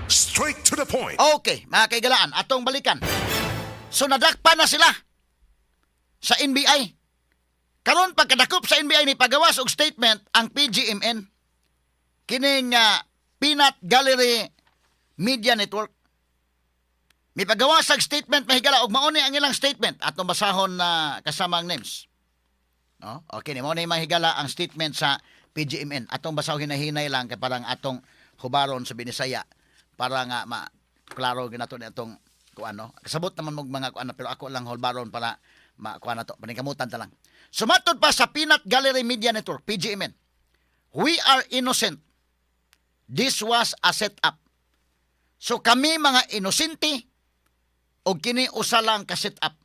Straight to the point. Okay, mga kaigalaan, atong balikan. So nadakpan na sila sa NBI. Karon pagkadakop sa NBI ni pagawas og statement ang PGMN kining Peanut Gallery Media Network. May pagawas og statement mahigala og mao ni ang ilang statement atong basahon na kasama ang names. No? Okay, ni mao ni mahigala ang statement sa PGMN. Atong basahon hinahinay lang kay parang atong hubaron sa Binisaya para nga klaro ginato ni atong kuano. Kasabot naman mong mga kuano pero ako lang holbaron para kuano to, paningkamutan ta lang. Sumatod pa sa Peanut Gallery Media Network, PGMN. We are innocent. This was a setup. So kami mga inosente o kini usa lang ka setup.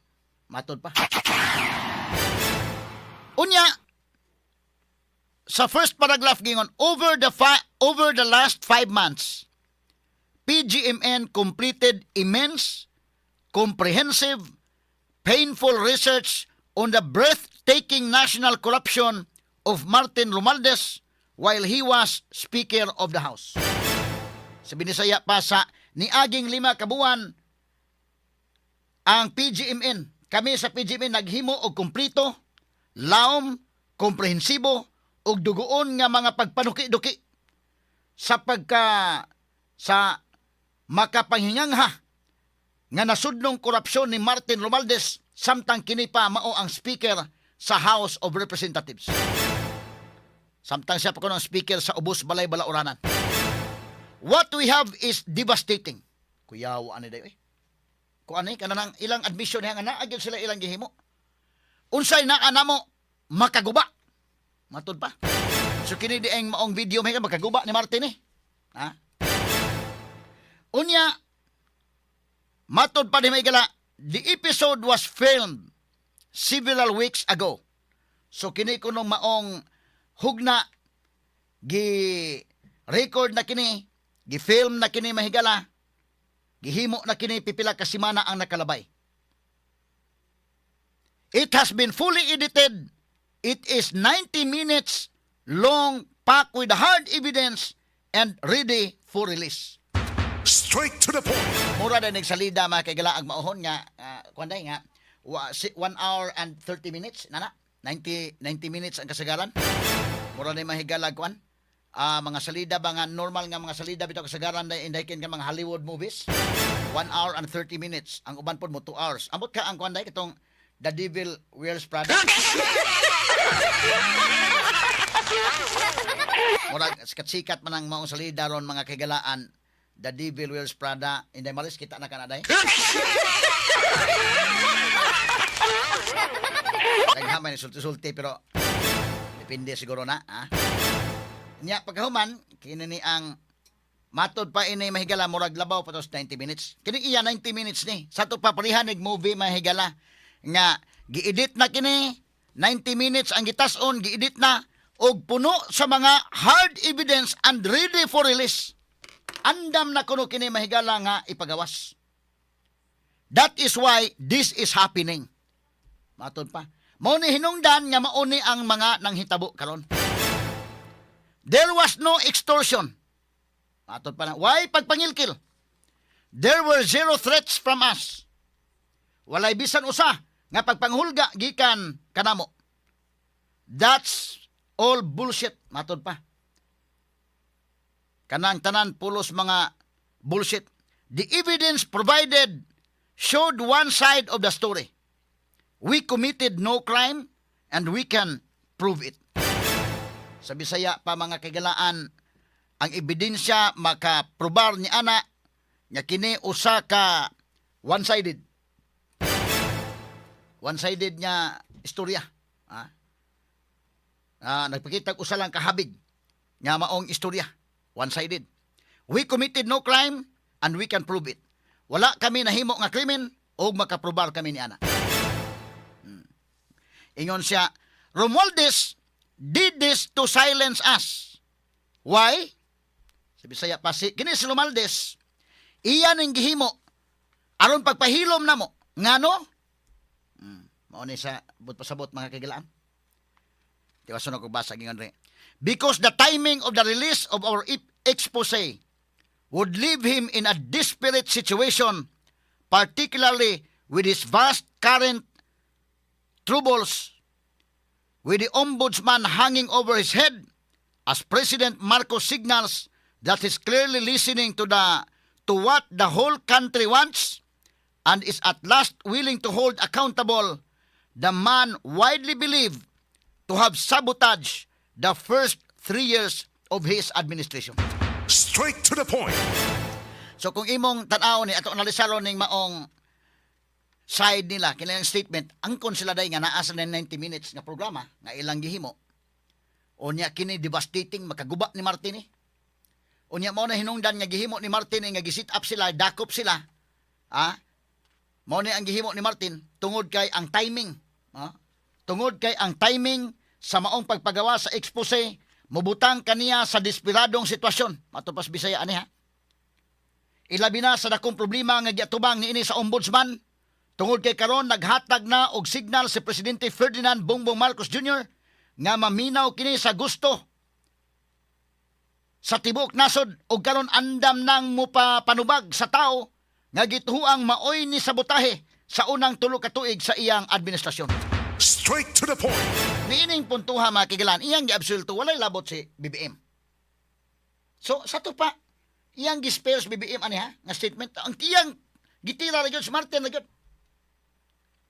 Matod pa. Unya sa first paragraph gingon over the last 5 months PGMN completed immense, comprehensive, painful research on the breathtaking national corruption of Martin Romualdez while he was Speaker of the House. Sa Binisaya pa sa niaging 5 ka buwan ang PGMN. Kami sa PGMN naghimo og kumplito, laom, komprehensibo og dugoon nga mga pagpanuki-duki sa makapahingangha nga nasudnong korupsyon ni Martin Romualdez samtang kini pa mao ang speaker sa House of Representatives. Samtang siya pa kuno ang speaker sa Ubos Balay Balauranan. What we have is devastating. Kuyaw ani dayo Kuan kanang ilang admission nga naagil sila ilang gihimo. Unsay naa namo makaguba. Matud pa. So kini dieng maong video may makaguba ni Martin Ha? Unya, matod pa ni Maygala, the episode was filmed several weeks ago. So kini ko nung maong hugna, gi-record na kini, gi-film na kini mahigala, gihimo na kini pipila ka semana ang nakalabay. It has been fully edited. It is 90 minutes long, packed with hard evidence and ready for release. Straight to the point. Mura na nagsalida mga kaigalaag mauhon nga kuanday nga 1 hour and 30 minutes nana 90 minutes ang kasagaran. Mura na mahigalag kuan mga salida ba nga normal nga mga salida bitaw kasagaran na indaykin nga mga Hollywood movies 1 hour and 30 minutes ang uban pod mo 2 hours. Ambot ka ang kuanday katong The Devil Wears Prada. Mura sikat man ang maong salida ron mga kaigalaan. The Devil Wears Prada. Inday malis, kita na ka na day. Naghamay ni sulti-sulti pero depende siguro na. Nya pagkahuman, kinini ang matod pa ini mahigala, murag labaw pa tos 90 minutes. Kini iya 90 minutes ni. Sa ito pa parihanig movie mahigala. Nga, gi-edit na kini, 90 minutes ang gitason, gi-edit na, og puno sa mga hard evidence and ready for release. Andam na kuno kini mahigala nga ipagawas. That is why this is happening. Matod pa. Mao ni hinungdan nga mao ni ang mga nanghitabo karon. There was no extortion. Matod pa na. Why pagpangilkil? There were 0 threats from us. Walay bisan usa nga pagpanghulga gikan kanamo. That's all bullshit. Matod pa. Kanang tanan pulos mga bullshit. The evidence provided showed one side of the story. We committed no crime and we can prove it. Sa Bisaya pa mga kagalaan, ang ebidensya makaprobar ni ana nga kini usa ka one-sided. One-sided nga istorya. Nagpakita usa lang kahabig nga maong istorya. One-sided. We committed no crime and we can prove it. Wala kami nahimo nga krimen o makaprobar kami ni ana. Ingon siya, Romualdez did this to silence us. Why? Sa Bisaya pa kini si Romualdez, iya ning gihimo aron pagpahilom namo. Ngano? Mao ni sa pasabot mga kagilaan. Tiwason ko basa gingon re. Because the timing of the release of our expose would leave him in a desperate situation, particularly with his vast current troubles, with the ombudsman hanging over his head, as President Marcos signals that he's clearly listening to what the whole country wants and is at last willing to hold accountable the man widely believed to have sabotaged the first 3 years of his administration. Straight to the point. So kung imong tanaw ni ato analisaron ning maong side nila kanilang statement, angkon sila day nga naa sa 90 minutes nga programa nga ilang gihimo. Unya kini devastating makaguba ni Martin. Unya mao na hinungdan nga gihimo ni Martin nga gisit up sila, dakop sila. Mao ni ang gihimo ni Martin tungod kay ang timing. Tungod kay ang timing sa maong pagpagawa sa expose, mubutang kaniya sa desperadong sitwasyon. Matupas Bisaya ani ha. Ilabi na sa dakong problema nga giatubang niini sa ombudsman. Tungod kay karon naghatag na og signal si Presidente Ferdinand Bongbong Marcos Jr. nga maminaw kini sa gusto sa tibok nasod og karon andam nang panubag sa tao nga gituhuang maoy ni sabotahe sa unang tulo ka tuig sa iyang administrasyon. Straight to the point. Niining puntuha mga kigalan, iyang giabsulto walay labot si BBM. So sa to pa iyang gispare si BBM ani ha nga statement ang iyang gitira ra gyud si Martin ra gyud.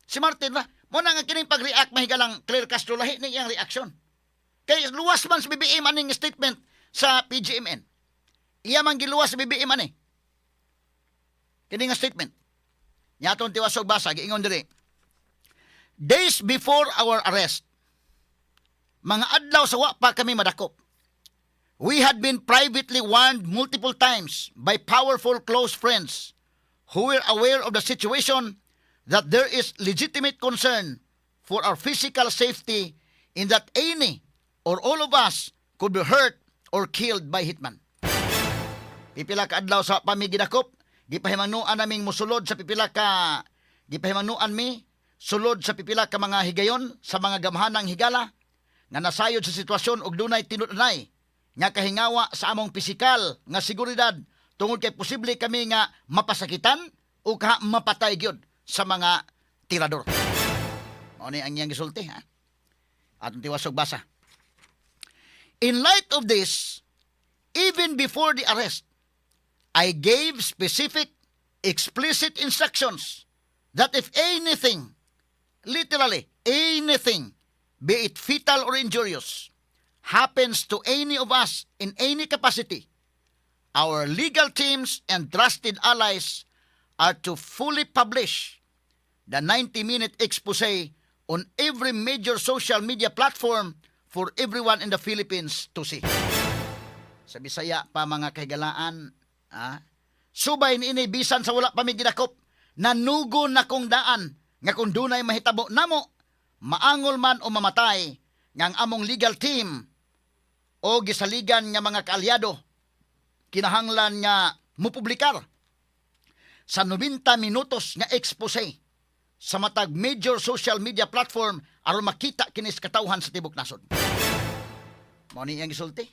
Si Martin ra mo na nga kining pag-react mahigalang Claire Castro lahi ning iyang reaction. Kay luwas man si BBM aning statement sa PGMN. Iya man giluwas si BBM ani. Kini nga statement. Nyaton tiwasog basa giingon diri. Days before our arrest, mga adlaw sa wa pa kami madakop. We had been privately warned multiple times by powerful close friends who were aware of the situation that there is legitimate concern for our physical safety in that any or all of us could be hurt or killed by hitman. Pipila ka adlaw sa pamigidakop, gipahimangnuan naming musulod sa pipila ka gipahimangnuan mi sulod sa pipila ka mga higayon sa mga gamhanang higala nga nasayod sa sitwasyon og dunay tinud-anay nga kahingawa sa among pisikal nga seguridad tungod kay posible kami nga mapasakitan o mapatay gyud sa mga tirador. Mao ni ang iyang gisulti ha. Atong tiwasog basa. In light of this, even before the arrest, I gave specific, explicit instructions that if anything, literally anything, be it fatal or injurious, happens to any of us in any capacity, our legal teams and trusted allies are to fully publish the 90-minute expose on every major social media platform for everyone in the Philippines to see. Sa Bisaya pa mga kahigalaan, subay ni bisan sa wala pa mi gidakop, nanugo na kong daan nga kung dunay mahitabo namo, maangol man o mamatay nga ang among legal team o gisaligan nga mga kaalyado kinahanglan nga mupublikar sa 90 minutos nga expose sa matag major social media platform aron makita kinis katawhan sa tibok nasod. Mao ni iyang gisulti.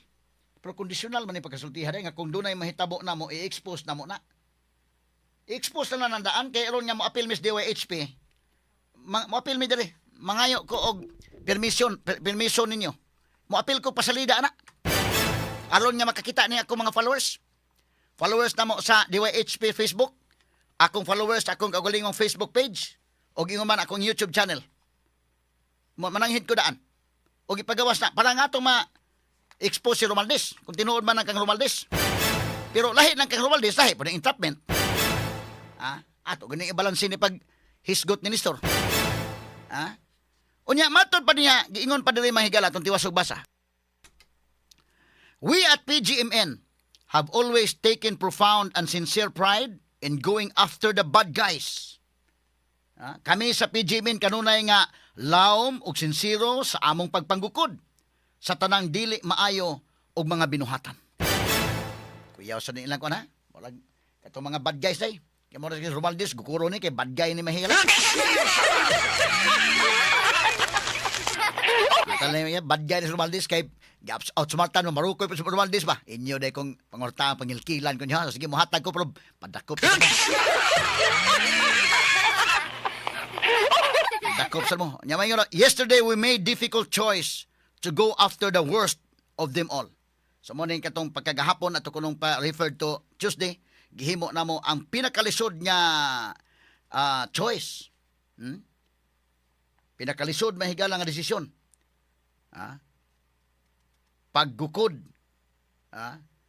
Pero kondisyonal man ni pagkasultihan nga kung dunay mahitabo na mo i-expose na mo na. I-expose na nandaan kay aron nga mo appeal Miss DYHP. Mo appeal mi diri. Mangayo ko og permission ninyo. Mo appeal ko pasalida ana. Aron nga makakita ni ako mga followers. Followers na mo sa DYHP Facebook. Akong followers akong kaugalingong Facebook page og ingon man akong YouTube channel. Mananghid ko daan. Og ipagawas na para nga atong expose si Romualdez kung tinuod man ang kang Romualdez. Pero lahi ng kang Romualdez, lahi po ng entrapment. Ato ganing ibalansin ni pag hisgot ni Nestor. Unya matod pa niya giingon pa diri mahigala tong tiwasog basa. We at PGMN have always taken profound and sincere pride in going after the bad guys. Kami sa PGMN kanunay nga laom ug sinsiro sa among pagpanggukod sa tanang dili maayo og mga binuhatan. Kuyaw sa nilang ko na. Walag kato mga bad guys day. Kay mo si Romualdez gukuro ni kay bad guy ni mahigala. Bad guy ni Romualdez kay outsmartan mo, marukoy pa sa Romaldes ba? Inyo day kong pangortahan, pangilkilan ko niya. Sige, muhatag ko, pero padakop. Padakop sa mo. Nyamay nga, yesterday we made difficult choice to go after the worst of them all. So mo ning katong pagkagahapon ato kunong pa referred to Tuesday, gihimo na mo ang pinakalisod nga choice. Pinakalisod mahigala nga desisyon. Paggukod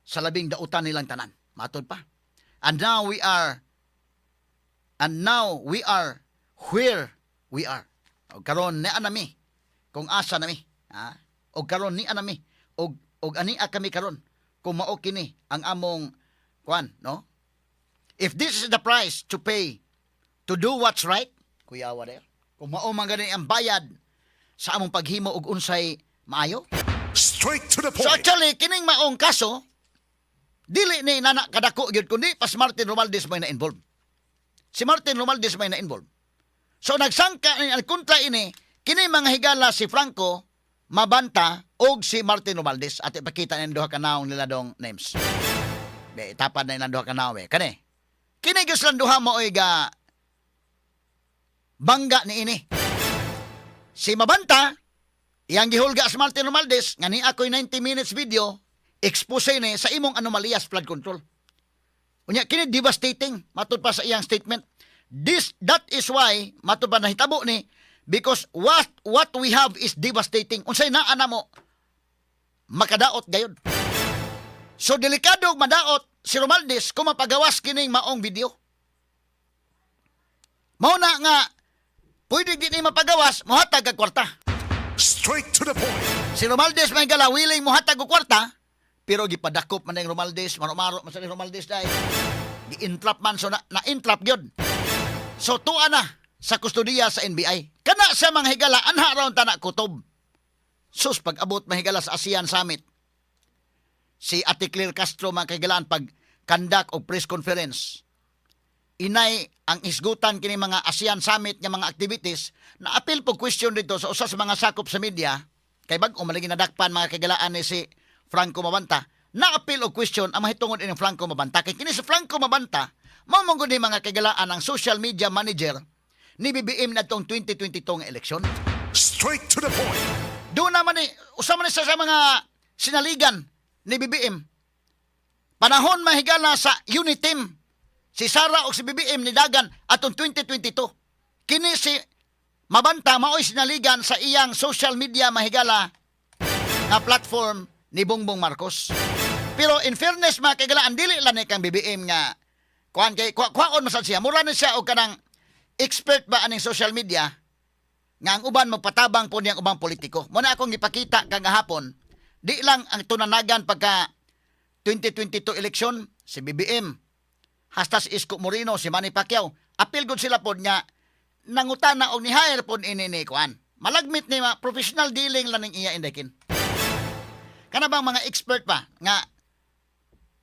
sa labing dautan nilang tanan. Matod pa. And now we are where we are. O karon ni anami kung asa nami. O karon ni anami og ania kami karon kung mao kini ang among kuan, no? If this is the price to pay to do what's right, kuya there. Kung mao man gani ang bayad sa among paghimo og unsay maayo. Straight to the So point. actually kining maong kaso dili ni nana kadako gyud kundi pas Martin Romualdez may na-involve. Si Martin Romualdez may na-involve. So nagsangka ni ang kontra ini kini mga higala si Franco Mabanta og si Martin Romualdez at ipakita ng duha ka naong nila dong names. Be tapad na ilang duha ka naong kani. Kini gyud lang duha mo oy ga bangga ni ini. Si Mabanta iyang gihulga sa Martin Romualdez nga ni ako'y 90 minutes video expose ni sa imong anomaliyas flood control. Unya kini devastating matud pa sa iyang statement. That is why matud pa nahitabo ni because what we have is devastating. Unsay naa na mo makadaot gayud. So delikado madaot si Romualdez kung mapagawas kining maong video. Mao na nga pwede gid ni mapagawas mohatag og kwarta. Straight to the point. Si Romualdez may gala willing mohatag og kwarta pero gipadakop man ning Romualdez, maro-maro man sa ni Romualdez dai. Gi-entrap man so na-entrap gyud. So tuwa na sa kustodiya sa NBI. Kana sa mga higala anha raon tanak kutob. Sus pag-abot mahigala sa ASEAN Summit. Si Ate Claire Castro mga kahigalaan pag conduct og press conference. Inay ang isgutan kini mga ASEAN Summit nga mga activities na apil po question dito sa usa sa mga sakop sa media kay bag-o malagi nadakpan mga kahigalaan ni si Franco Mabanta. Na apil og question ang mahitungod ini Franco Mabanta kay kini si Franco Mabanta mao mong gud mga kahigalaan ang social media manager ni BBM na tong 2022 nga eleksyon. Straight to the point. Doon naman usama na sa mga sinaligan ni BBM. Panahon mahigala sa unit team. Si Sara o si BBM ni Dagan atong 2022. Kini si Mabanta mao'y sinaligan sa iyang social media mahigala nga platform ni Bongbong Marcos. Pero in fairness mga kagalaan, dili lang ni kang BBM nga kuhaon masad siya. Mura na siya o kanang expert ba aning social media nga ang uban magpatabang po niyang ubang politiko. Muna akong ipakita kagahapon, di lang ang tunanagan pagka 2022 eleksyon, si BBM, hasta si Isko Moreno, si Manny Pacquiao, apil gud sila po niya, nangutana o ni-hire po ini ni Kuan. Malagmit ni professional dealing lang ng iya indekin. Kana bang mga expert pa, nga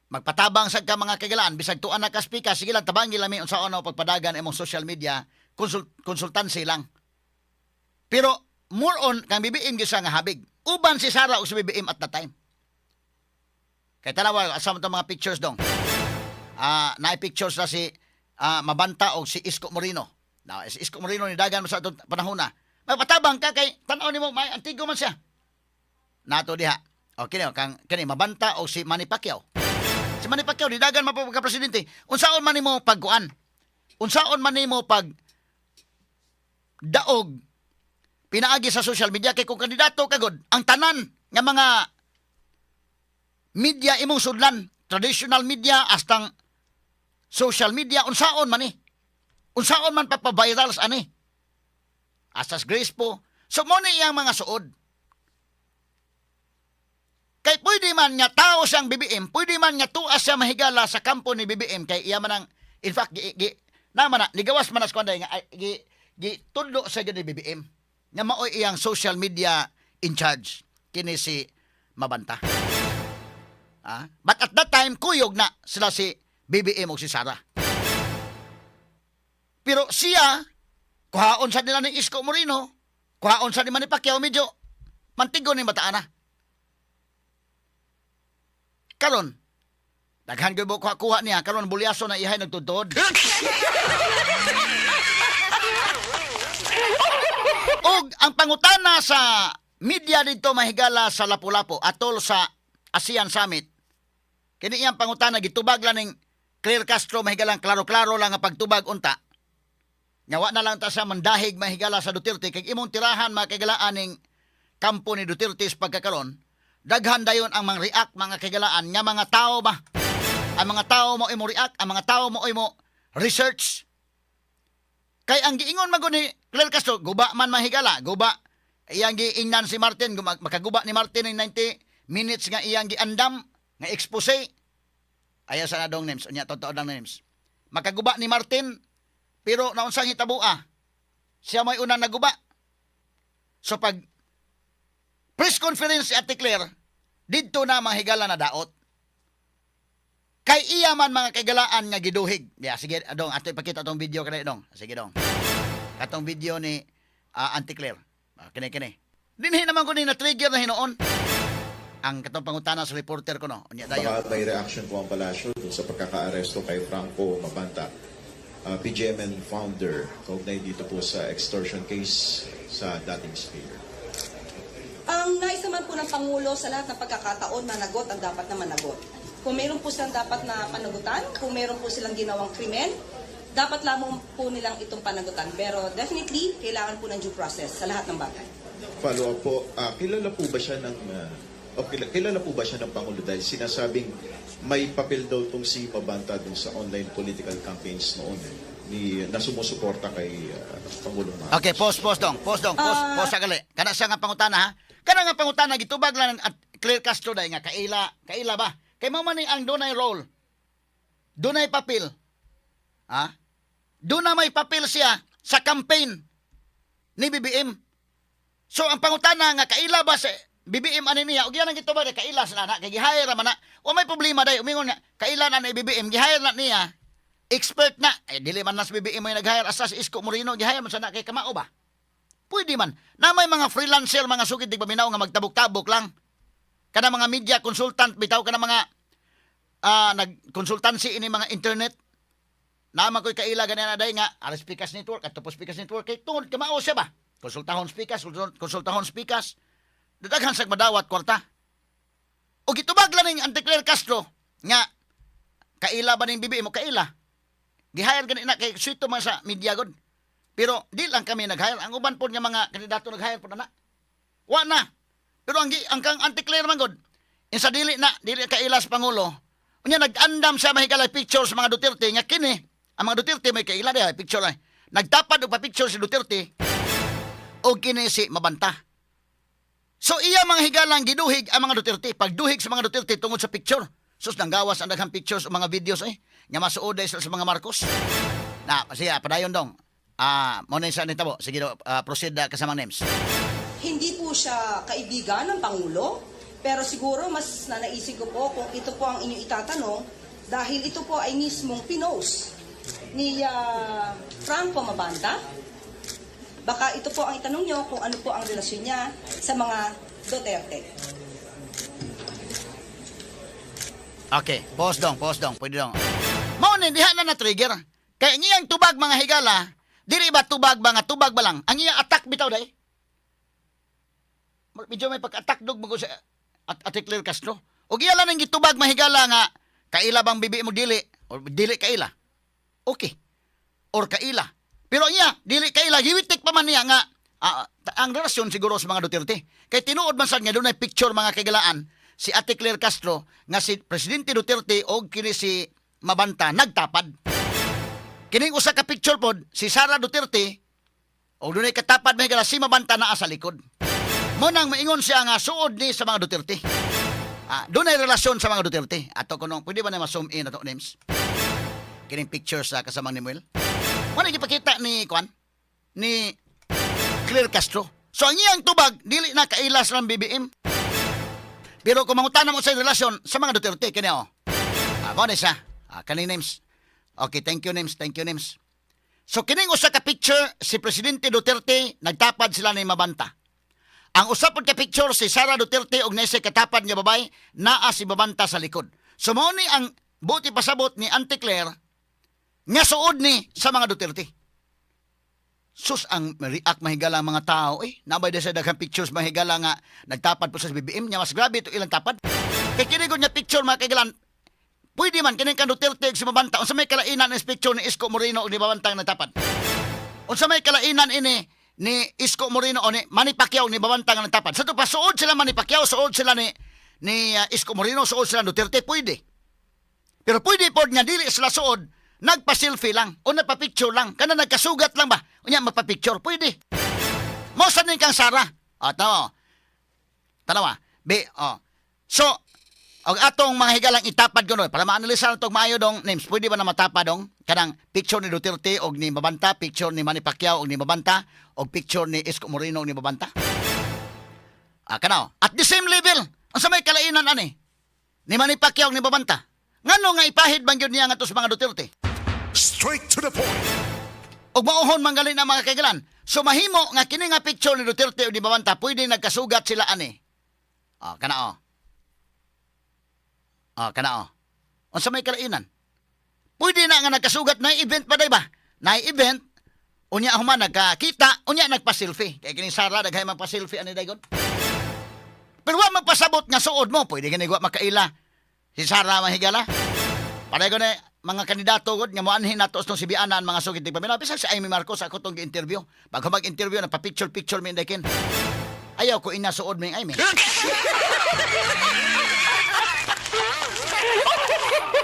magpatabang sa ka mga kagalaan, bisag tuan na kaspika, sige lang tabangi lami unsaon o pagpadagan imong social media, konsultansi lang. Pero more on kang BBM gisa nga habig. Uban si Sara o si BBM at that time. Kay tanawa asam to mga pictures dong. Naay pictures na si Mabanta o si Isko Moreno. Now, si Isko Moreno ni dagan mo sa atong panahon na. Magpatabang ka kay tan-aw nimo may antigo man siya. Nato diha. Okay na kang kani Mabanta o si Manny Pacquiao. Si Manny Pacquiao ni dagan mapapagka presidente. Unsaon man nimo pagkuan? Unsaon man nimo pag daog pinaagi sa social media kay kung kandidato kagod ang tanan nga mga media imong sudlan, traditional media astang social media unsaon man unsaon man papaviral sa ani asas grace po so mo ni iyang mga suod kay pwede man nga tao siyang BBM pwede man nga tuas siya mahigala sa kampo ni BBM kay iya man ang in fact naman na ligawas man as kuanday nga tudlo sa ni BBM nga maoy iyang social media in charge kini si Mabanta. But at that time kuyog na sila si BBM o si Sara. Pero siya kuhaon sa nila ni Isko Moreno, kuhaon sa ni Manny Pacquiao medyo mantigo ni mataan na. Karon, daghan gyud mo kuha niya karon bulyaso na ihay nagtudtod. Og ang pangutana sa media dito mahigala sa Lapu-Lapu atol sa ASEAN Summit. Kini iyang pangutana gitubag lang ning Claire Castro mahigalang klaro-klaro lang ang pagtubag unta. Nyawa na lang ta sa mandahig mahigala sa Duterte kay imong tirahan makigalaan ning kampo ni Duterte sa pagkakaron. Daghan dayon ang mga react mga kigalaan nga mga tao ba. Ang mga tao mo imo react, ang mga tao mo imo research. Kay ang giingon man ni Claire Castro, guba man mahigala, guba. Iyang giingnan si Martin, makaguba ni Martin ng 90 minutes nga iyang giandam, nga expose. Ayaw sa nadong names, unya totoo lang names. Makaguba ni Martin, pero naunsang hitabua, siya may unang naguba. So pag press conference si Ate Claire, dito na mahigala na daot. Kay iya man mga kagalaan nga giduhig. Sige, dong, ato ipakita tong video kanay dong. Sige dong. Katong video ni Ate Claire. Kini. Dinhi naman ko ni na-trigger na hinoon. Ang katong pangutana sa reporter ko no. Unya dayon. Baka may reaction po ang palasyo dun sa pagkakaaresto kay Franco Mabanta, PGMN founder, kaugnay dito po sa extortion case sa dating speaker. Ang naisaman po ng Pangulo sa lahat ng pagkakataon, managot ang dapat na managot. Kung meron po silang dapat na panagutan, kung meron po silang ginawang krimen, dapat lamang po nilang itong panagutan. Pero definitely, kailangan po ng due process sa lahat ng bagay. Follow up po, kilala po ba siya ng kilala po ba siya ng Pangulo dahil sinasabing may papel daw tong si Mabanta dun sa online political campaigns noon na sumusuporta kay Pangulong Marcos. Okay, pause dong. Pause sagali. Kana siya nga pangutana ha. Kana nga pangutana gitubag lang at Claire Castro day nga kaila ba? Kay mao man ni ang dunay role. Dunay papel. Ha? Duna may papel siya sa campaign ni BBM. So ang pangutana nga kaila ba sa BBM ani niya? Og yan ang gitubag kaila sa na kay gihire man na. O may problema day umingon nga kaila na ni BBM gihire na niya. Expert na. Dili man nas BBM mo nag-hire asas Isko Moreno gihire man sa na kay kamao ba? Pwede man. Na may mga freelancer, mga sugid di paminaw nga magtabok-tabok lang. Kana mga media consultant bitaw kana mga nagkonsultancy ini mga internet. Naman ko'y kaila ganyan na day nga Speakers Network at Topo Speakers Network kay tungod kamao siya ba? Konsultahon speakers. Dadaghan sa madawat kwarta. O gitubag lang ning Ante Claire Castro nga kaila ba ning BBM mo kaila? Gihire ganina kay suito man sa media god. Pero di lang kami nag-hire. Ang uban po nga mga kandidato nag-hire po na. Wa na. Pero ang kang Anti-Claire man god. Insa dili kaila sa Pangulo. Unya nag-andam sa mahigala picture sa mga Duterte nga kini. Ang mga Duterte may kaila diha picture ay. Nagtapad og pa-picture si Duterte. O kini si Mabanta. So iya mga higalang giduhig ang mga Duterte. Pagduhig sa mga Duterte tungod sa picture. Sus nang gawas ang daghang pictures o mga videos nga masuod sa mga Marcos. Na, siya padayon dong. Muna sa nitabo. Sige do, proceed kasamang names. Hindi po siya kaibigan ng Pangulo, pero siguro mas nanaisip ko po kung ito po ang inyong itatanong dahil ito po ay mismong pinost ni Franco Mabanta. Baka ito po ang itanong nyo kung ano po ang relasyon niya sa mga Duterte. Okay, pause dong. Pwede dong. Muna, diha na trigger. Kaya ngiyang tubag mga higala, dili ba tubag ba lang? Ang iya attack bitaw day. Medyo may pag-attack dog mo sa Ate Claire Castro. O iya lang ang gitubag mahigala nga kaila bang bibi mo dili o dili kaila. Okay. Or kaila. Pero iya dili kaila giwitik pa man niya nga ang relasyon siguro sa mga Duterte. Kay tinuod man sad nga dunay picture mga kagalaan si Ate Claire Castro nga si Presidente Duterte o kini si Mabanta nagtapad. Kining usa ka picture pod si Sara Duterte o dunay katapad may si Mabanta naa sa likod. Mo nang maingon siya nga suod ni sa mga Duterte. Dunay relasyon sa mga Duterte. Ato kuno pwede ba na ma-zoom in ato names? Kining pictures sa kasamang ni Muel. Wala gipakita ni Claire Castro. So ang iyang tubag dili na kailas ng BBM. Pero kung mangutana mo sa relasyon sa mga Duterte kini mo na siya. Kani names. Okay, thank you names. So kining usa ka picture si Presidente Duterte nagtapad sila ni Mabanta. Ang usap ka picture si Sara Duterte og nasa katapad nga babay naa si Mabanta sa likod. So mao ni ang buti pasabot ni Auntie Claire nga suod ni sa mga Duterte. Sus ang react mahigala ang mga tao nabay da sa daghang pictures mahigala nga nagtapad po sa BBM nya mas grabe ito ilang tapad. Kay kini gud nga picture mga kaigalan. Pwede man kini kan Duterte ug si Mabanta unsa may kalainan is picture ni Isko Moreno ug ni Mabanta nga nagtapad. Unsa may kalainan ini ni Isko Moreno o ni Manny Pacquiao ni Mabanta nga nagtapad. Sa to pa suod sila Manny Pacquiao, suod sila ni Isko Moreno, suod sila Duterte, pwede. Pero pwede pod nga dili sila suod, nagpa-selfie lang o nagpa-picture lang, kana nagkasugat lang ba? Unya magpa-picture, pwede. Mo sa ning kang Sara. Tanawa. So, og atong mga higalang itapad kuno para maanalisan tong maayo dong names, pwede ba na matapad dong kanang picture ni Duterte og ni Mabanta, picture ni Manny Pacquiao og ni Mabanta, og picture ni Isko Moreno og ni Mabanta? Kanaw, at the same level, unsa may kalainan ani? Ni Manny Pacquiao og ni Mabanta. Ngano nga ipahid bang gyud niya ngadto sa mga Duterte? Straight to the point. Og mauhon manggalin ang mga kaigalan. So mahimo nga kini nga picture ni Duterte og ni Mabanta, pwede nagkasugat sila ani. Kanao. Unsa may kalainan? Pwede na nga nagkasugat na event pa day ba? Na event unya human nagkakita, unya nagpa-selfie. Kay kini Sara daghay man pa-selfie ani dayon. Pero wa magpasabot nga suod mo, pwede gani wa makaila. Si Sara mahigala. Pareho ko na mga kandidato gud nga moanhin nato sa sibianan mga sugid tigpamilya. Bisag si Amy Marcos ako tong gi-interview. Pag mag-interview na pa-picture mi dakin. Ayaw ko ina suod mi Amy.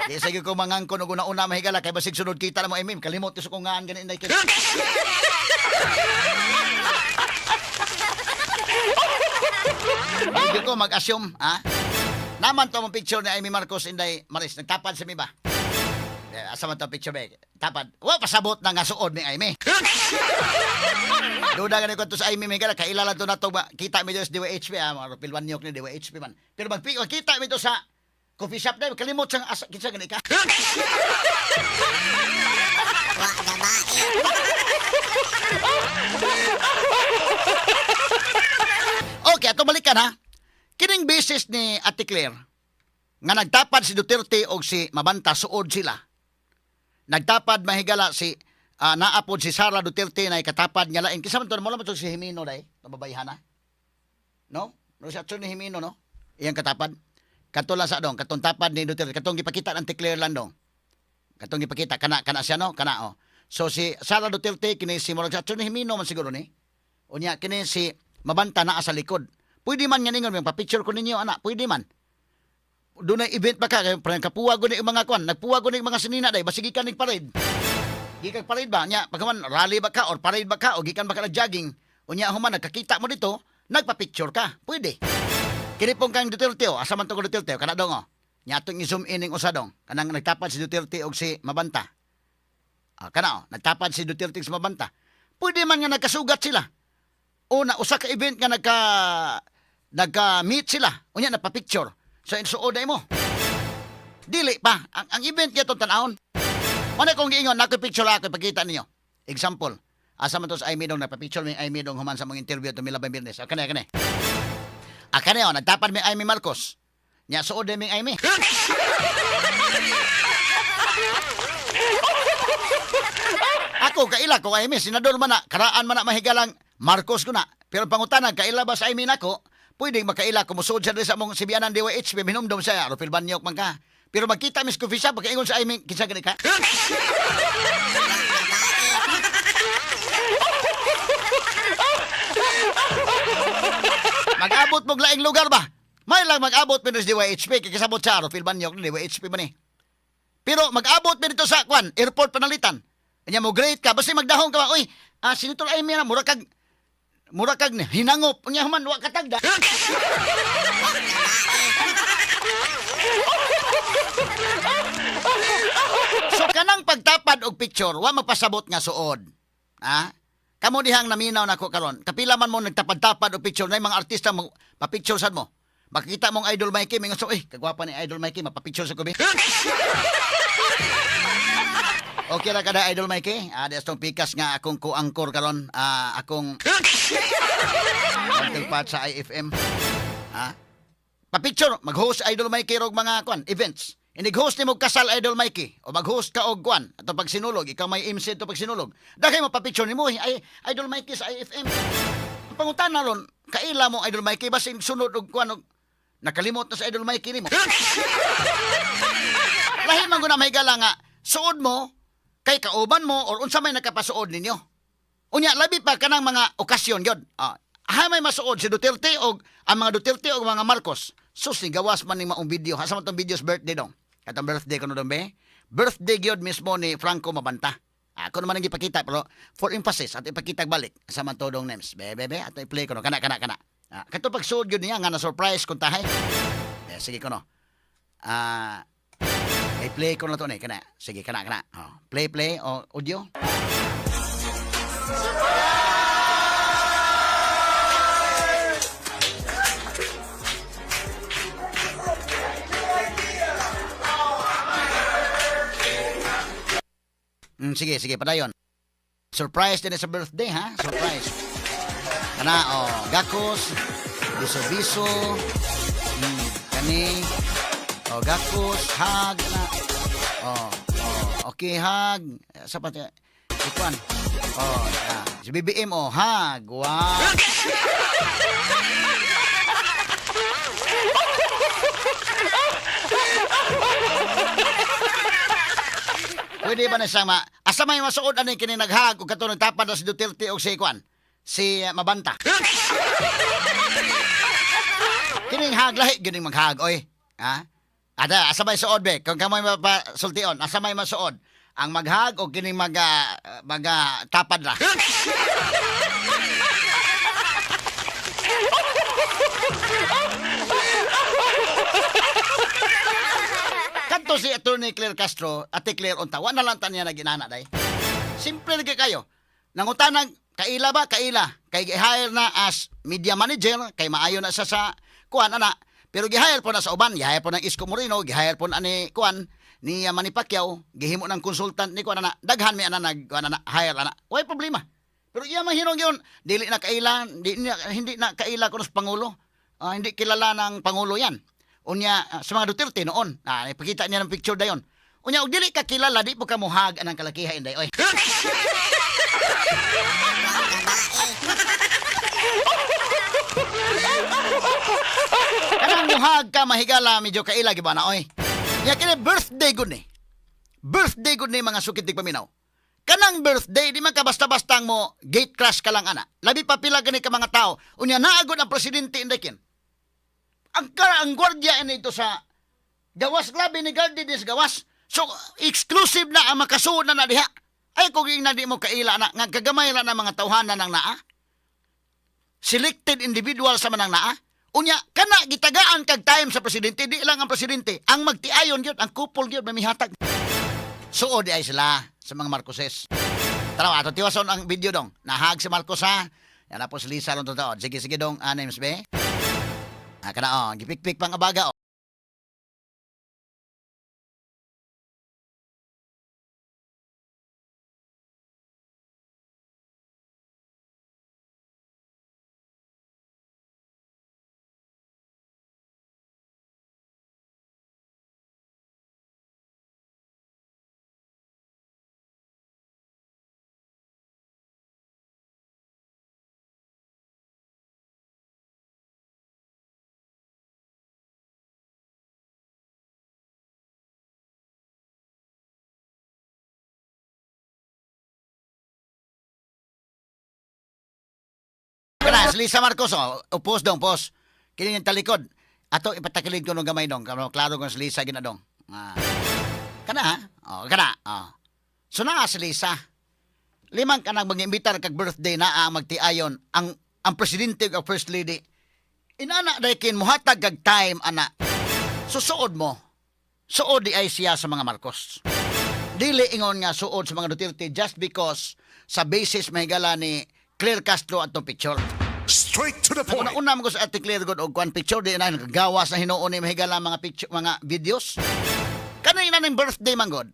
Di sige ko mangangkon og una mahigala kay basig sunod kita na mo Amy, kalimot sa kong ngaan ganin dakin. Hindi ko mag-assume, Naman to mong picture ni Amy Marcos inday Maris, nagtapad sa mi ba? Asa man to picture ba? Tapad. Wa pasabot na nga suod ni Amy. Duda gani ko to sa Amy Migala, kailala to nato ba? Kita mi sa DWHP, mga Pilwan Nyok ni DWHP man. Pero kita mi to sa coffee shop dai, kalimot sang asa kinsa gani ka? Wa gabae. Okay, ato balikan ha. Kining beses ni Ate Claire nga nagtapad si Duterte og si Mabanta suod sila. Nagtapad mahigala si naapod si Sara Duterte na ikatapad nga lain. Kinsa man to mo lang si Jimeno dai, nababayhan na. No? No si Atty. Jimeno no. Iyang katapad. Katula sa dong, katong tapad ni Duterte, katong gipakita ng Ate Claire lang dong. Katong gipakita kana siya no, kana. So si Sara Duterte kini si Morag sa Atty. Jimeno man siguro ni. Unya kini si Mabanta naa sa likod. Pwede man nga ningon, yung pa-picture ko ninyo, anak. Pwede man. Doon na event pa ka, kapuwa ko ni mga kwan, nagpuwa ko ni mga sinina, day, basigi ka parade. Gikan parade ba? Nya, pagkaman, rally ba ka, or parade ba ka, o gikan ba ka nag-jogging, o nya, human, nagkakita mo dito, nagpa-picture ka. Pwede. Kinipong kang Duterte, asa man to ko Duterte, kana dong, nya, itong i-zoom in yung usadong, kanang nagtapad si Duterte o si Mabanta. Nagtapad si Duterte o si Mabanta. Pwede man nga nagkasugat sila. Una, usa ka event nga nagka-meet sila. Unya, nagpa-picture. So, insuoday mo. Dili pa. Ang event kaya itong tanahon. Ano kung giingon, picture ako, ipakita ninyo. Example. Asa man to sa Amy Dong, nagpa-picture may Amy Dong human sa mga interview ito Milabay Birnes. Kane. Kane, nagtapad may Amy Marcos. Nya, suoday may Amy. Ako, kaila ko Amy, senador man na, karaan man na mahigalang Marcos ko na. Pero pangutanan, kaila ba sa Amy nako? Pwede makaila kung musod siya sa mong sibianan DWHP, minumdom siya, Ropil Banyok man ka. Pero magkita mis coffee shop, pagkaingon sa Amy, kinsa gani ka? Mag-abot mong laing lugar ba? May lang mag-abot mo sa DWHP, kikisabot siya, Ropil Banyok, DWHP man eh. Pero mag-abot mo dito sa kwan, airport panalitan. Kanya mo great ka, basta magdahong ka ba, uy, Senator Amy na, mura kag hinangop, unya man, wa katagda. So, kanang pagtapad og picture, wa magpasabot nga suod. Kamo dihang naminaw nako karon. Kapila man mo nagtapad-tapad og picture, na mga artista mo, pa-picture sad mo. Makikita mong Idol Mikey, mingon so, kagwapa ni Idol Mikey, mapapicture sa kubi. Okay ra kada Idol Mikey. Di astong pikas nga akong ko-angkor karon. Akong konting part sa IFM. Pa-picture, mag-host Idol Mikey rog mga kwan, events. Inig-host ni mo kasal Idol Mikey o mag-host ka og kwan ato pag sinulog, ikaw may MC to pag sinulog. Daghay mo pa-picture nimo ay Idol Mikey sa IFM. Ang pangutana ron, kaila mo Idol Mikey basin sunod og kwan og nakalimot na sa Idol Mikey nimo. Lahi man guna mahigala nga suod mo kay kauban mo or unsa may nakapasuod ninyo. Unya labi pa kanang mga okasyon gyud. May masuod si Duterte og ang mga Duterte og mga Marcos. Sus ni gawas man ning maong video. Asa man tong videos birthday dong. Katong birthday ko no dombe. Birthday gyud mismo ni Franco Mabanta. Ako naman ang ipakita pero for emphasis at ipakita balik sa man todong names. Bebe ato i-play ko no kana. Kato pag suod gyud niya nga na surprise kun tahay. Sige ko no. I-play ko na to ni kana. Sige kana. Play o audio. Sige, padayon. Surprise din sa birthday, ha? Surprise. Kana, gakos, biso-biso, kani, gakos, hag, na. Okay, hag. Sapat, ikuan. Si BBM, hag. Wow. Pwede ba na siyang asa may masuod ani kini naghag ug kato nagtapad na si Duterte og si Kwan, si Mabanta. Kining hag lahi gyud ning maghag oy. Ada asa may suod be kung kamoy mapasultion asa may masuod ang maghag og kining tapad ra. Kanto si Attorney Claire Castro, Ate Claire unta, wa na lang tanya na ginana day. Simple lagi kayo. Nangutanang kaila ba? Kaila. Kay gi-hire na as media manager, kay maayo na sa kuan ana. Pero gi-hire po na sa uban, gi-hire po ng Isko Moreno, gi-hire po na ni kuan ni Manny Pacquiao, gihimo ng consultant ni kuan ana. Daghan mi ana hire ana. Way problema. Pero iya mahirong yun, dili na kaila, hindi na kaila kuno sa pangulo. Hindi kilala ng pangulo yan. Unya sa mga Duterte noon. Ipakita niya ng picture dayon. Unya og dili ka kilala, di po ka muhag anang kalakiha inday oy. Kanang muhag ka mahigala medyo kaila giba na oy. Ya kini birthday gud ni. Birthday gud ni mga sukitig paminaw. Kanang birthday di man ka basta-bastang mo gate crash ka lang ana. Labi pa pila gani ka mga tao. Unya naagod ang presidente inday kin. Ang gwardiya ito sa gawas, labi ni Gardinis gawas. So, exclusive na ang makasuod na diha. Ay, kung yung di mo kaila na, nga kagamay na ng mga tawhanan ng naa. Selected individual sa manang naa. Unya, kana, gitagaan kag time sa presidente, di lang ang presidente. Ang magtiayon yun, ang kupol yun, mamihatag. So, di ay sila sa mga Marcoses. Tara, ato tiwason ang video dong. Nahag si Marcos ha. Yan na po si Lisa ron totoo. Sige dong, names be. Kana gipikpik pang abaga Kana, si Lisa Marcos, upos dong, pos. Kini yung talikod. Ato, ipatakilid ko nung gamay dong. Klaro ko si Lisa ginadong. Kana, ha? Kana. So na si Lisa. Limang kanang mag-imbitar kag birthday na magtiayon ang presidente o first lady. Inana daykin muhatag kag time, ana. Susuod mo. Suod di ay siya sa mga Marcos. Dili ingon nga suod sa mga Duterte just because sa basis mahigala ni Claire Castro at itong picture. Straight to the point. Una mo ko sa Ate Claire God og kwan picture di na nagagawas na hinuon ni mahigala mga picture, mga videos. Kanina ning birthday man God.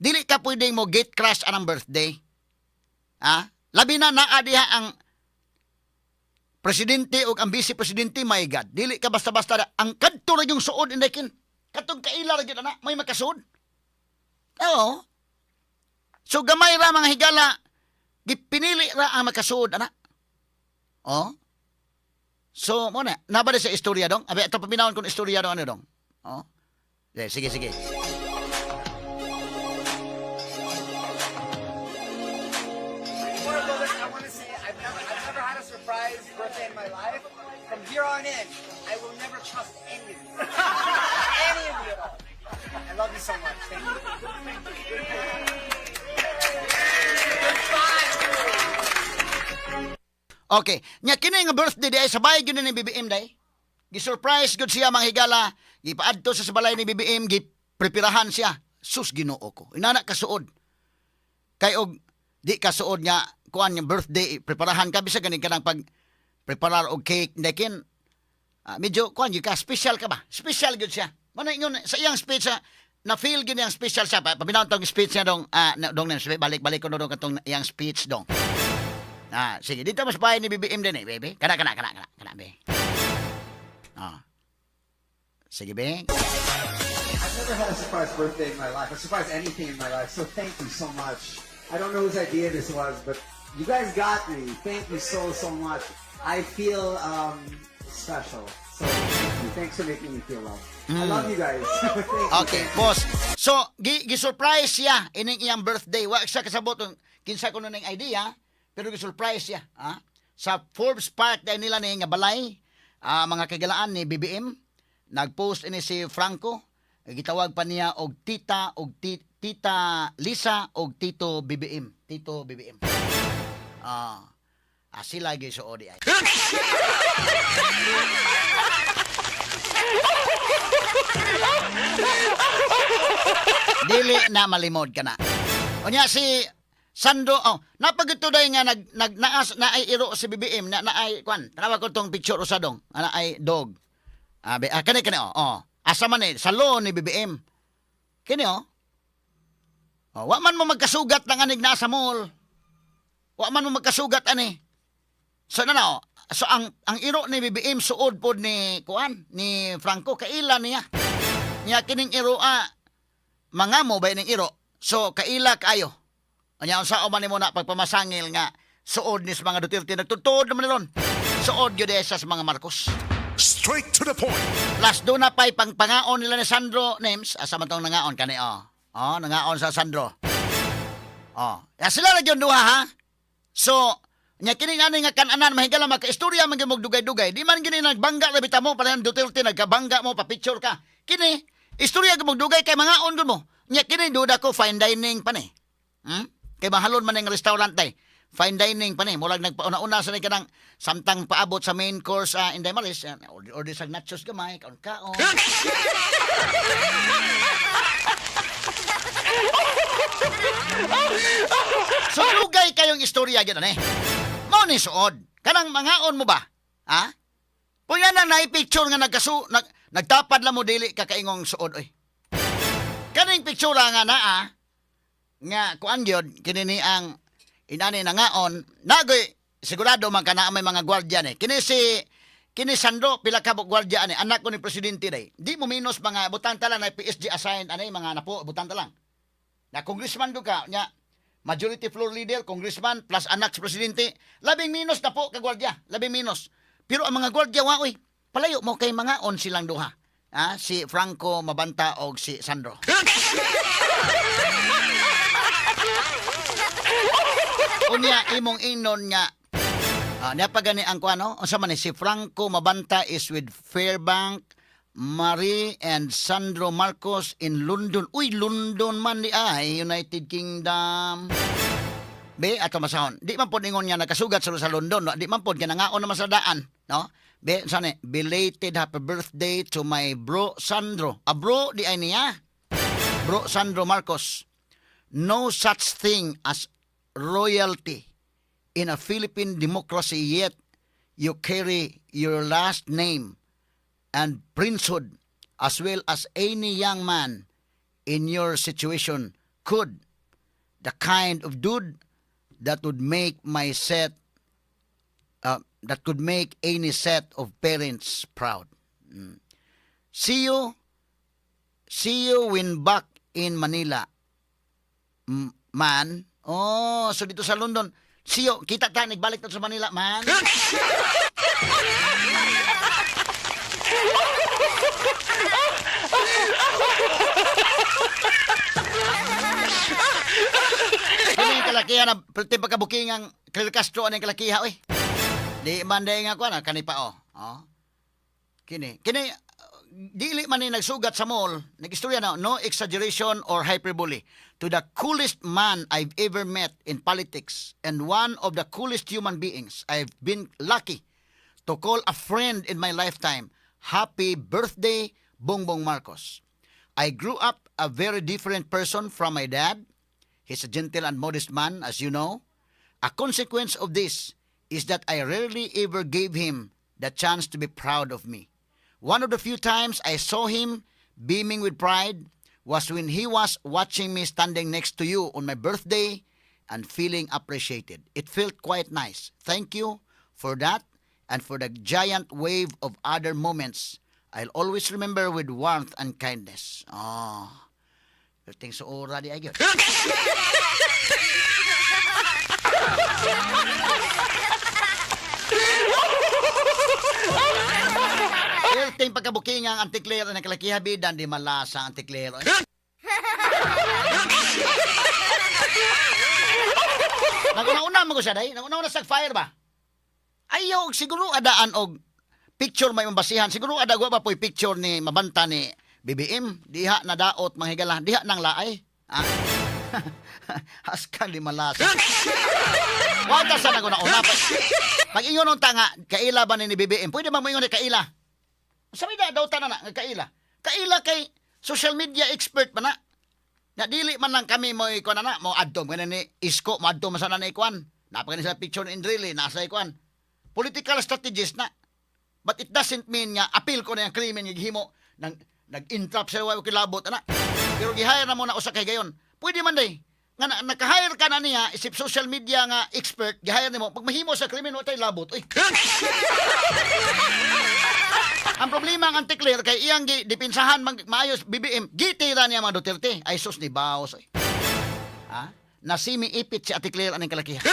dili ka pwedeng mo gate crash anang birthday. Labi na naa diha ang presidente o ang vice presidente, my God. Dili ka basta-basta ang kadto ra yung suod indekin. Katong kaila ra gyud ana, may makasuod. Oo. So gamay ra mga higala, gipinili ra ang makasuod ana. Oh. So mo na, nabada sa istorya dong. Abi ato paminawon kon istorya dong ano dong. Oh. Sige. Before I go there, I want to say I've never had a surprise birthday in my life. From here on in, I will never trust any of you. Any of you at all. I love you so much. Thank you. Okay, nya kini nga birthday di ay sabay gyud ni BBM day. Gi-surprise gud siya mga higala. Gipaadto sa balay ni BBM, gipreparahan siya. Sus Ginoo ko. Inana kasuod. Kay og di kasuod nya kuan nga birthday preparahan ka bisag ganing kanang pag preparar og cake ndekin. Medyo kuan gyud ka special ka ba? Special gyud siya. Mana ingon sa iyang speech na feel gyud yang special siya. Pabinaw tong speech niya dong dong balik-balik ko dong katong iyang speech dong. Sige, dito mas bahay ni BBM din baby. Kana, be. Sige, be. I've never had a surprise birthday in my life, a surprise anything in my life, so thank you so much. I don't know whose idea this was, but you guys got me. Thank you so much. I feel special. So thank you. Thanks for making me feel loved. I love you guys. Thank you. Okay, boss. So, gi-surprise siya ining iyang birthday. Wa siya kasabot ng kinsa ko ning idea, pero gi-surprise siya. Sa Forbes Park dahil nila ni nga balay, mga kagalaan ni BBM, nagpost ini si Franco, gitawag pa niya og tita Lisa og Tito BBM. Tito BBM. Sila gyud sa ODI. Dili na malimod ka na. Unya si Sandro, napagito day nga naas na ay iro si BBM na ay kwan. Tanawa ko tong picture usadong, na ay dog. Kani asa man sa law ni BBM. Kini wa man mo magkasugat ng anig na sa mall. Wa man mo magkasugat ani. So so ang iro ni BBM suod pod ni kuan ni Franco kaila niya. Niya kining iro mga mo ba ning iro. So kaila kayo. Anya unsa man nimo na pagpamasangil nga suod ni sa mga Duterte nagtutod naman ron. Suod gyud sa mga Marcos. Straight to the point. Last do na pay pangaon nila ni Sandro names asa man tong nangaon kani nangaon sa Sandro. Sila ra gyud duha ha. So nya kini ani nga kan-anan mahigala maka-istorya man gyud dugay-dugay. Di man gini nagbangga labi ta mo para Duterte nagkabangga mo pa picture ka. Kini istorya gyud dugay kay mangaon gud mo. Nya kini duda ko fine dining pa ni. Kay mahalon man ng restaurant tay. Fine dining pa ni. Mulag nagpauna-una sa ni kanang samtang paabot sa main course Inday Maris. Order sa nachos gamay, kaon-kaon. So lugay kayong istorya gyud ani. Mao ni suod. Kanang mangaon mo ba? Punya nang naipicture nga nagtapad lang mo dili ka kaingong suod oy. Kaning picture nga nga kuan gyud kini ni ang inani nangaon nagoy sigurado man kana may mga gwardiya ni. Kini Sandro pila ka gwardiya ani anak ko ni presidente day. Di mo minus mga butanta lang na PSG assigned ani mga napo butanta lang. Na congressman do ka nya majority floor leader, congressman plus anak sa presidente, labing minus na po ka gwardiya, labing minus. Pero ang mga gwardiya waoy, palayo mo kay mga on silang duha. Si Franco Mabanta og si Sandro. Unya imong inon nga napagani ang kuano unsa man si Franco Mabanta is with Fairbank, Marie and Sandro Marcos in London. Uy, London man di ay United Kingdom. Be ato masahon. Di man pod ingon nga nakasugat sa London, no? Di man pod kanangaon naman sa daan, no? Be sane belated happy birthday to my bro Sandro. Bro di ay niya. Bro Sandro Marcos. No such thing as royalty in a Philippine democracy, yet you carry your last name and princehood as well as any young man in your situation the kind of dude that would make my set that could make any set of parents proud. See you when back in Manila. Man. Oh, so dito sa London. See you, kita ta nagbalik ta sa Manila, man. Kini yung kalakihan na pwede pagkabuking ang Clear Castro ang kalakiha, oy. Di manday nga ko na, kanipa, oh. Kini, dili man ni nagsugat sa mall, nag-istorya na, no exaggeration or hyperbole, to the coolest man I've ever met in politics and one of the coolest human beings I've been lucky to call a friend in my lifetime. Happy birthday, Bongbong Marcos. I grew up a very different person from my dad. He's a gentle and modest man, as you know. A consequence of this is that I rarely ever gave him the chance to be proud of me. One of the few times I saw him beaming with pride was when he was watching me standing next to you on my birthday and feeling appreciated. It felt quite nice. Thank you for that and for the giant wave of other moments I'll always remember with warmth and kindness. Oh, things so already I get. Ting pagkabuking ang antikler na kalakihabi dan di malasa ang antikler. Naguna-una mo ko siya, day? Naguna-una sa fire ba? Ayaw, siguro adaan og picture may mabasihan. Siguro adagwa ba po'y picture ni mabanta ni BBM. Diha na daot, manghigala. Diha nang laay. Haskan di malasa. Wala sa naguna-una. Pag ingon nung tanga, kaila ba ni BBM? Pwede ba mo ingon ni kaila? Sabi na daw tanan na kaila. Kaila kay social media expert man na. Na dili man lang kami mo ikuan na mo adto ganan ni Isko mo adto masana na ikuan. Napakani sa picture in really nasa ikuan. Political strategist na. But it doesn't mean nga appeal ko na yung krimen nga gihimo nang nag-entrap sa wa kilabot ana. Pero gihire na mo na usa kay gayon. Pwede man day. Nga naka-hire ka na niya isip social media nga expert gihire nimo pag mahimo sa krimen wa tay labot. Uy. Ang problema ang antikler kay iyang dipinsahan maayos BBM, gitira niya mga Duterte. Ay sus ni Baos. Nasimi ipit si antikler aning kalakihan.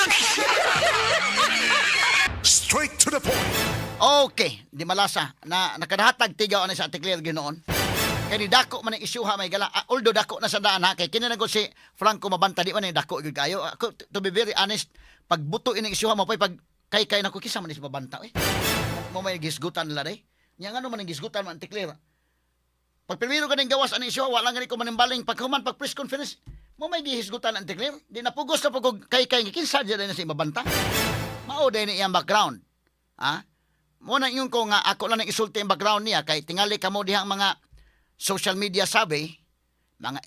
Straight to the point. Okay, di malasa. Na nakadahatag tigaw ani sa antikler ginoon. Kay ni dako man ang isyuha may gala. Although dako na sa daan ha, kay kinanagot si Franco Mabanta di man dako gyud kayo. Ako, to be very honest, pag buto ining isyuha mo pag kay na ko kisa man si Mabanta mo may gisgutan nila day. Nya nga man ang gisgutan man antikler. Pag primero ganing gawas ani isyuha wala nga ko manimbaling pag human pag press conference mo may gihisgutan antikler. Di na pugos na pag kay kinsa dyan na si Mabanta. Mao day ni iyang background. Mo na yun ko nga ako lang nang isulti ang background niya kay tingali kamo dihang mga social media survey, mga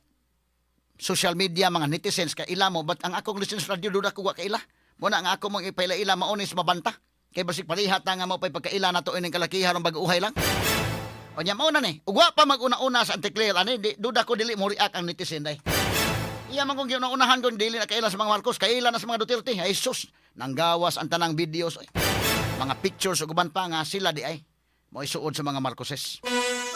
social media, mga netizens ka ila mo, but ang akong listeners radio duda ko wa kaila. Mo na ang ako mong ipaila-ila maonis Mabanta. Kay basig parihat nga mo pay pagkaila nato ining kalakihan ng bag-uhay lang. O nya mao na ni. Ugwa pa mag-una-una sa antikler ani duda ko dili mo react ang netizen day. Iya man kung giuna-unahan kon dili na kaila sa mga Marcos, kaila na sa mga Duterte. Ay sus, nanggawas ang tanang videos. Mga pictures ug uban pa nga sila di ay mo isuod sa mga Marcoses.